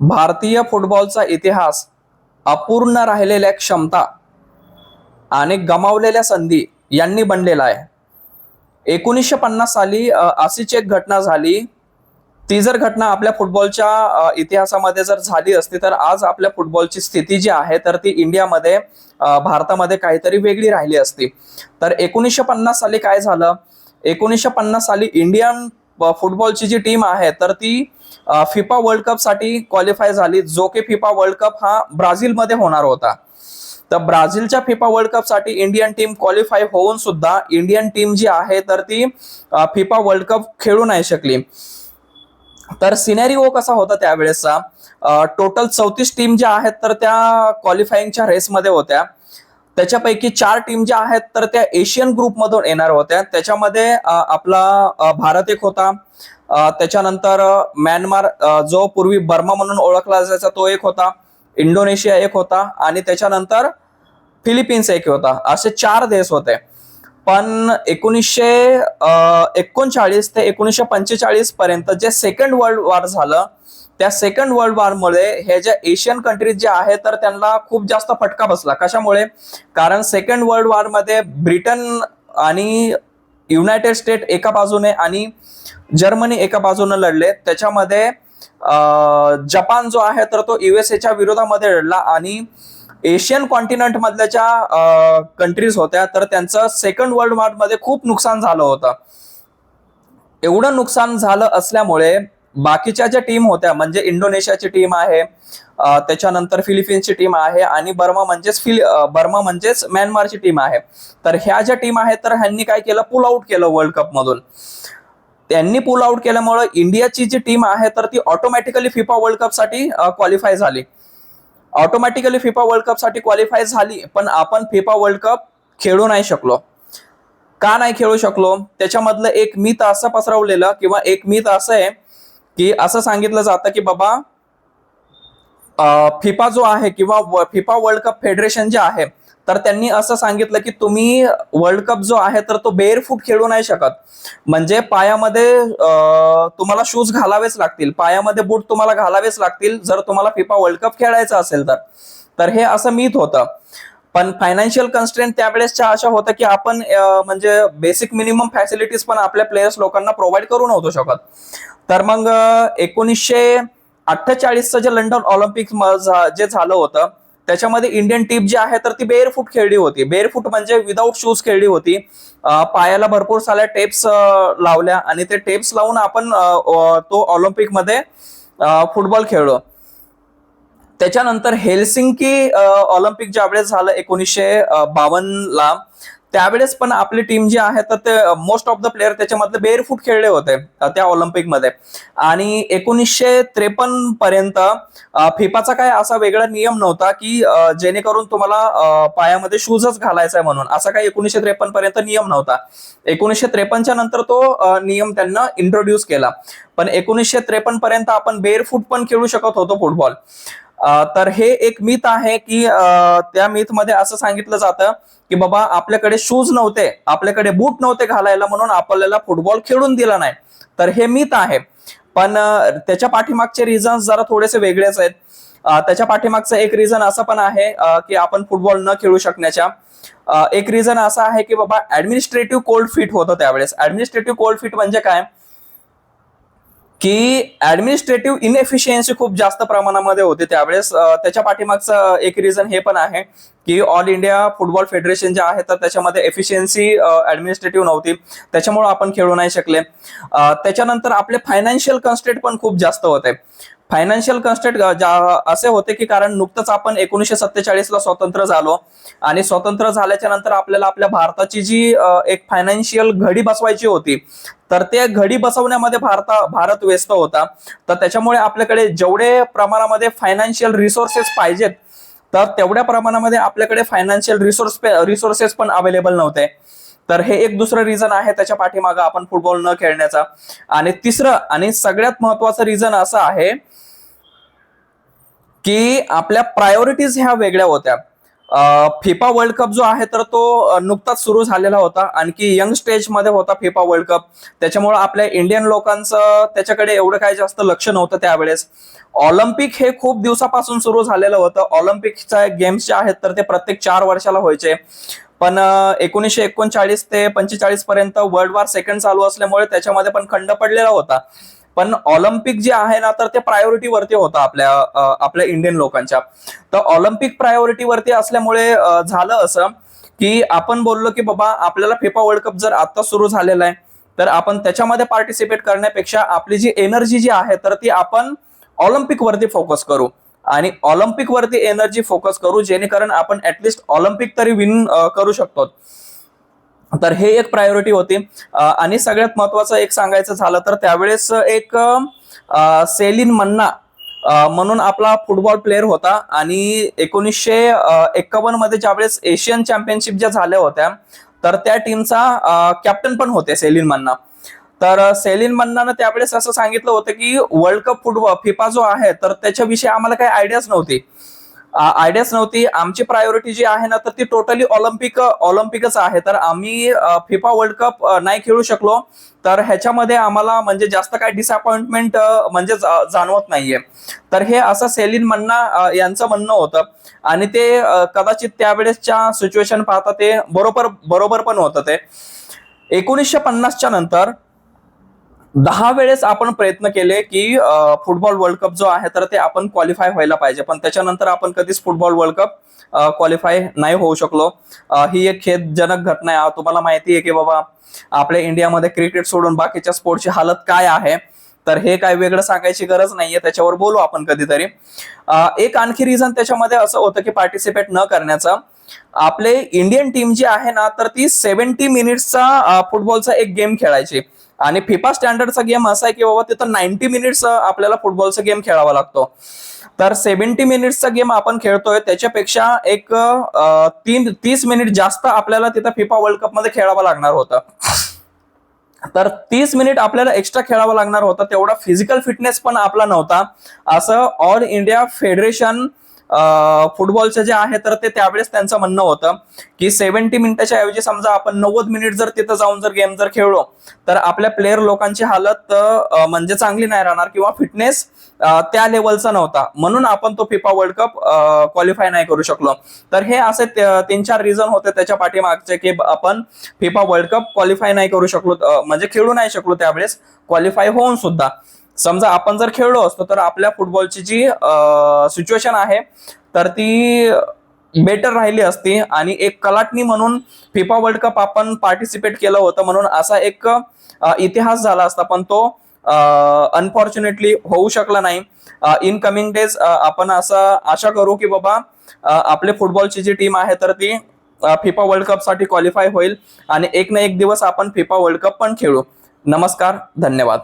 भारतीय फुटबॉलचा इतिहास अपूर्ण राहिलेल्या क्षमता आणि गमावलेल्या संधी यांनी बनलेला आहे. 1950 साली अशीच एक घटना झाली. ती जर घटना आपल्या फुटबॉलच्या इतिहासामध्ये जर झाली असती तर आज आपल्या फुटबॉलची स्थिती जी आहे तर ती इंडियामध्ये भारतामध्ये काहीतरी वेगळी राहिली असती. तर 1950 साली काय झालं? 1950 साली इंडियन फुटबॉलची जी टीम आहे तर ती फिफा वर्ल्ड कप साठी क्वालिफाय झाली, जो की फिफा वर्ल्ड कप हा ब्राझीलमध्ये होणार होता. तर ब्राझीलच्या फिफा वर्ल्ड कप साठी इंडियन टीम क्वालिफाय होऊन सुद्धा इंडियन टीम जी आहे तर ती फिफा वर्ल्ड कप खेळू नाही शकली. तर सिनेरिओ कसा होता त्यावेळेसचा? टोटल 34 टीम ज्या आहेत तर त्या क्वालिफाईंगच्या रेसमध्ये होत्या. त्याच्यापैकी 4 टीम ज्या आहेत तर त्या एशियन ग्रुपमधून येणार होत्या. त्याच्यामध्ये आपला भारत एक होता, त्याच्यानंतर म्यानमार जो पूर्वी बर्मा म्हणून ओळखला जायचा तो एक होता, इंडोनेशिया एक होता आणि त्याच्यानंतर फिलिपिन्स एक होता. असे 4 देश होते. पण 1939 ते 1945 पर्यंत जे सेकंड वर्ल्ड वॉर झालं, त्या सेकंड वर्ल्ड वॉर मुळे हे जे एशियन कंट्रीज जे आहेत तर त्यांना खूप जास्त फटका बसला. कशामुळे? कारण सेकंड वर्ल्ड वॉर मध्ये ब्रिटन आणि युनायटेड स्टेट एका बाजूने आणि जर्मनी एका बाजूने लढले. त्याच्यामध्ये जपान जो आहे तर तो युएसएच्या विरोधामध्ये लढला आणि एशियन कॉन्टिनेंट मधल्या ज्या कंट्रीज होत्या तर त्यांचं सेकंड वर्ल्ड वॉर मध्ये खूप नुकसान झालं होतं. एवढं नुकसान झालं असल्यामुळे बाकीच्या ज्या टीम होत्या म्हणजे इंडोनेशियाची टीम आहे, त्याच्यानंतर फिलिपिन्सची टीम आहे आणि बर्मा म्हणजेच म्यानमारची टीम आहे. तर ह्या ज्या टीम आहेत तर ह्यांनी काय केलं? पुल आउट केलं वर्ल्ड कप मधून. त्यांनी पुल आउट केल्यामुळे इंडियाची जी टीम आहे तर ती ऑटोमॅटिकली फिफा वर्ल्ड कप साठी क्वालिफाय झाली. ऑटोमॅटिकली फिफा वर्ल्ड कप साठी क्वालिफाय झाली, पण आपण फिफा वर्ल्ड कप खेळू नाही शकलो. का नाही खेळू शकलो? त्याच्यामधलं एक मिथ असं पसरवलेलं किंवा एक मिथ असं आहे की असं सांगितलं जातं की बाबा फिफा जो आहे किंवा फिफा वर्ल्ड कप फेडरेशन जे आहे तर त्यांनी असं सांगितलं की तुम्ही वर्ल्ड कप जो आहे तर तो बेअर फूट खेळू नाही शकत. म्हणजे पायामध्ये तुम्हाला शूज घालावेच लागतील, पायामध्ये बूट तुम्हाला घालावेच लागतील जर तुम्हाला फिफा वर्ल्ड कप खेळायचा असेल तर. तर हे असं मिथ होतं. पण फायनान्शियल कन्स्ट्रेंट त्यावेळेसच्या अशा होत्या की आपण म्हणजे बेसिक मिनिमम फॅसिलिटीज पण आपल्या प्लेयर्स लोकांना प्रोव्हाइड करू नव्हतो शकत. तर मग 1948चं जे लंडन ऑलिम्पिक जे झालं होतं त्याच्यामध्ये इंडियन टीम जी आहे तर ती बेअर फूट खेळली होती. बेअर फूट म्हणजे विदाऊट शूज खेळली होती. पायाला भरपूर साऱ्या टेप्स लावल्या आणि ते टेप्स लावून आपण तो ऑलिम्पिक मध्ये फुटबॉल खेळलो. त्याच्यानंतर हेलसिंकी ऑलिम्पिक ज्यावेळेस झालं 1952ला, त्यावेळेस पण आपली टीम जी आहे तर ते मोस्ट ऑफ द प्लेयर त्याच्यामधले बेअर फूट खेळले होते त्या ऑलिम्पिक मध्ये. आणि 1953 पर्यंत फिफाचा काय असा वेगळा नियम नव्हता की जेणेकरून तुम्हाला पायामध्ये शूजच घालायचा आहे म्हणून. असा काही 1953 पर्यंत नियम नव्हता. 1953च्या नंतर तो नियम त्यांना इंट्रोड्यूस केला. पण 1953 पर्यंत आपण बेअर फूट पण खेळू शकत होतो फुटबॉल. तर हे एक मिथ आहे की त्या मिथ मध्ये असं सांगितलं जातं की बाबा आपल्याकडे शूज नव्हते, आपल्याकडे बूट नव्हते घालायला म्हणून आपल्याला फुटबॉल खेळून दिला नाही. तर हे मिथ आहे. पण त्याच्या पाठीमागचे रिझन्स जरा थोडेसे वेगळेच आहेत. त्याच्या पाठीमागचं एक रिझन असं पण आहे की आपण फुटबॉल न खेळू शकण्याच्या एक रिझन असा आहे की बाबा ऍडमिनिस्ट्रेटिव्ह कोल्ड फीट होतं त्यावेळेस. ऍडमिनिस्ट्रेटिव्ह कोल्ड फीट म्हणजे काय? की ऍडमिनिस्ट्रेटिव्ह इनएफिशियन्सी खूप जास्त प्रमाणामध्ये होते त्यावेळेस. त्याच्या पाठीमागचं एक रिझन हे पण आहे की ऑल इंडिया फुटबॉल फेडरेशन जे आहे तर त्याच्यामध्ये एफिशियन्सी ऍडमिनिस्ट्रेटिव्ह नव्हती, त्याच्यामुळे आपण खेळू नाही शकले. त्याच्यानंतर आपले फायनान्शियल कन्स्ट्रेंट पण खूप जास्त होते. फायनान्शियल कन्स्ट्रेंट असे होते की कारण नुकतंच आपण 1947ला स्वतंत्र झालो आणि स्वतंत्र झाल्याच्या नंतर आपल्याला आपल्या भारताची जी एक फायनान्शियल घडी बसवायची होती तर त्या घडी बसवण्यामध्ये भारत व्यस्त होता. तर त्याच्यामुळे आपल्याकडे जेवढे प्रमाणामध्ये फायनान्शियल रिसोर्सेस पाहिजेत तर तेवढ्या प्रमाणामध्ये आपल्याकडे फायनान्शियल रिसोर्सेस पण अवेलेबल नव्हते. तर हे एक दुसरं रिझन आहे त्याच्या पाठीमागं आपण फुटबॉल न खेळण्याचा. आणि तिसरं आणि सगळ्यात महत्वाचं रिझन असं आहे की आपल्या प्रायोरिटीज ह्या वेगळ्या होत्या. फिफा वर्ल्ड कप जो आहे तर तो नुकताच सुरू झालेला होता, आणखी यंग स्टेज मध्ये होता फिफा वर्ल्ड कप. त्याच्यामुळे आपल्या इंडियन लोकांचं त्याच्याकडे एवढं काही जास्त लक्ष नव्हतं त्यावेळेस. ऑलिम्पिक हे खूप दिवसापासून सुरू झालेलं होतं. ऑलिम्पिकच्या गेम्स जे आहेत तर ते प्रत्येक 4 वर्षाला व्हायचे, पण 1939 ते 45 पर्यंत वर्ल्ड वॉर सेकंड चालू असल्यामुळे त्याच्यामध्ये पण खंड पडलेला होता. पण ऑलिम्पिक जे आहे ना तर ते प्रायोरिटीवरती होतं आपल्या इंडियन लोकांच्या. तर ऑलिम्पिक प्रायोरिटीवरती असल्यामुळे झालं असं की आपण बोललो की बाबा आपल्याला फिफा वर्ल्ड कप जर आता सुरू झालेला आहे तर आपण त्याच्यामध्ये पार्टिसिपेट करण्यापेक्षा आपली जी एनर्जी जी आहे तर ती आपण ऑलिम्पिक वरती फोकस करू आणि ऑलिम्पिक वरती एनर्जी फोकस करू, जेणेकरून आपण ऍटलिस्ट ऑलिम्पिक तरी विन करू शकतो. तर हे एक प्रायोरिटी होती. आणि सगळ्यात महत्वाचं एक सांगायचं झालं तर त्यावेळेस एक सेलिन मन्ना म्हणून आपला फुटबॉल प्लेअर होता आणि 1951 मध्ये ज्यावेळेस एशियन चॅम्पियनशिप ज्या झाल्या होत्या तर त्या टीमचा कॅप्टन पण होते सेलिन मन्ना. तर सेलिन मन्नानं त्यावेळेस असं सांगितलं होतं की वर्ल्ड कप फुटबॉल फिफा जो आहे तर त्याच्याविषयी आम्हाला काही आयडियाच नव्हती. आमची प्रायोरिटी जी आहे ना तर ती टोटली ऑलिम्पिकच आहे. तर आम्ही फिफा वर्ल्ड कप नाही खेळू शकलो तर ह्याच्यामध्ये आम्हाला म्हणजे जास्त काय डिसअपॉइंटमेंट म्हणजे जाणवत नाहीये. तर हे असं सेलिन मन्ना यांचं म्हणणं होतं आणि ते कदाचित त्यावेळेसच्या सिच्युएशन पाहता ते बरोबर पण होतं. ते 1950च्या नंतर 10 वेळेस आपण प्रयत्न केले की फुटबॉल वर्ल्ड कप जो आहे तर ते आपण क्वालिफाय व्हायला पाहिजे, पण त्याच्यानंतर आपण कधीच फुटबॉल वर्ल्ड कप क्वालिफाय नाही होऊ शकलो. ही एक खेदजनक घटना आहे. तुम्हाला माहिती आहे की बाबा आपल्या इंडियामध्ये क्रिकेट सोडून बाकीच्या स्पोर्टची हालत काय आहे, तर हे काय वेगळं सांगायची गरज नाहीये, त्याच्यावर बोलू आपण कधीतरी. एक आणखी रिझन त्याच्यामध्ये असं होतं की पार्टिसिपेट न करण्याचं. आपले इंडियन टीम जी आहे ना तर ती 70 मिनिट्सचा फुटबॉलचा एक गेम खेळायची आणि फिफा स्टँडर्डचा गेम असा आहे की बाबा तिथं 90 मिनिट्स आपल्याला फुटबॉलचा गेम खेळावा लागतो. तर 70 मिनिट्सचा गेम आपण खेळतोय त्याच्यापेक्षा एक 30 मिनिट जास्त आपल्याला तिथं फिफा वर्ल्ड कप मध्ये खेळावं लागणार होतं. तर 30 मिनिट आपल्याला एक्स्ट्रा खेळावं लागणार होतं. तेवढा फिजिकल फिटनेस पण आपला नव्हता, असं ऑल इंडिया फेडरेशन फुटबॉलचे जे आहे तर ते त्यावेळेस त्यांचं म्हणणं होतं की 70 मिनिटाच्या ऐवजी समजा आपण 90 मिनिट जर तिथं जाऊन जर गेम जर खेळलो तर आपल्या प्लेअर लोकांची हालत म्हणजे चांगली नाही राहणार किंवा फिटनेस त्या लेवलचा नव्हता, म्हणून आपण तो फिफा वर्ल्ड कप क्वालिफाय नाही करू शकलो. तर हे असे 3-4 रिझन होते त्याच्या पाठीमागचे की आपण फिफा वर्ल्ड कप क्वालिफाय नाही करू शकलो, म्हणजे खेळू नाही शकलो त्यावेळेस. क्वालिफाय होऊन सुद्धा समजा आपण जर खेळलो असतो तर आपल्या फुटबॉलची जी सिच्युएशन आहे तर ती बेटर राहिली असती आणि एक कलाटणी म्हणून फिफा वर्ल्ड कप आपण पार्टिसिपेट केलं होतं म्हणून असा एक इतिहास झाला असता, पण तो अनफॉर्च्युनेटली होऊ शकला नाही. इन कमिंग डेज आपण असं आशा करू की बाबा आपले फुटबॉलची जी टीम आहे तर ती फिफा वर्ल्ड कप साठी क्वालिफाय होईल आणि एक ना एक दिवस आपण फिफा वर्ल्ड कप पण खेळू. नमस्कार, धन्यवाद.